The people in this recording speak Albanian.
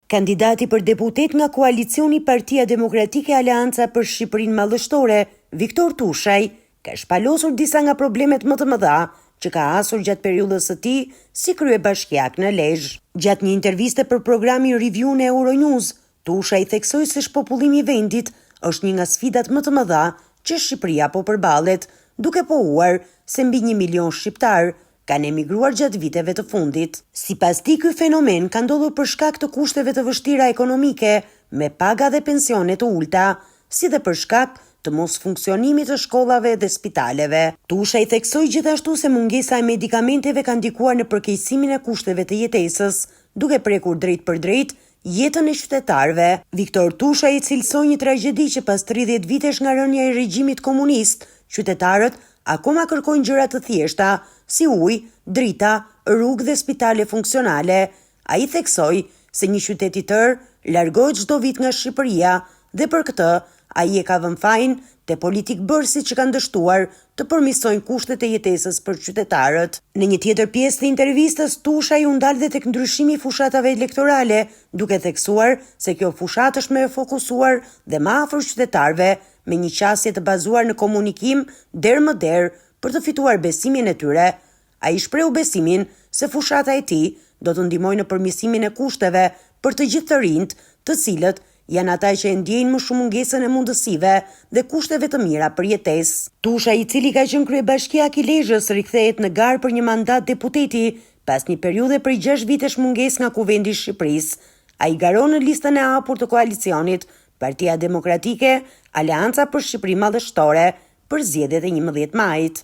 Kandidati për deputet nga koalicioni Partia Demokratike Aleanca për Shqipërinë Mallështore, Viktor Tushaj, ka shpalosur disa nga problemet më të mëdha që ka hasur gjatë periudhës së tij si kryebashkiak në Lezhë. Gjatë një interviste për programin Review në Euronews, Tushaj theksoi se shpopullimi i vendit është një nga sfidat më të mëdha që Shqipëria po përballet, duke pohuar se mbi 1 milion shqiptar kanë emigruar gjatë viteve të fundit. Sipas tij, ky fenomen ka ndodhur për shkak të kushteve të vështira ekonomike, me paga dhe pensione të ulta, si dhe për shkak të mos funksionimit të shkollave dhe spitaleve. Tushaj theksoi gjithashtu se mungesa e medikamenteve ka ndikuar në përkeqësimin e kushteve të jetesës, duke prekur drejt për drejt jetën e qytetarëve. Viktor Tushaj i cilësoi një tragjedi që pas 30 vitesh nga rënja e regjimit komunist, qytetarët akoma kërkojnë gjëra të thjeshta, si ujë, drita, rrugë dhe spitale funksionale. Ai theksoi se një qytet i tërë largohet çdo vit nga Shqipëria dhe për këtë ai e ka vënë fajin te politik bërësit që kanë dështuar të përmirësojnë kushtet e jetesës për qytetarët. Në një tjetër pjesë të intervistës, Tushaj u ndal dhe tek ndryshimi i fushatave elektorale, duke theksuar se kjo fushat është më e fokusuar dhe më afër qytetarëve, me një qasje të bazuar në komunikim der më der për të fituar besimin e tyre. Ai shprehu besimin se fushata e tij do të ndihmojë në përmirësimin e kushteve për të gjithë të rinjt, të cilët janë ata që e ndjejnë më shumë mungesën e mundësive dhe kushteve të mira për jetesë. Tushaj, i cili ka qenë kryebashkiak i Lezhës, rikthehet në garë për një mandat deputeti pas një periudhe prej 6 vitesh mungesë nga Kuvendi i Shqipërisë. Ai garon në listën e hapur të koalicionit Partia Demokratike Aleanca për Shqipërinë Mallështore për zgjedhjet e 11 majit.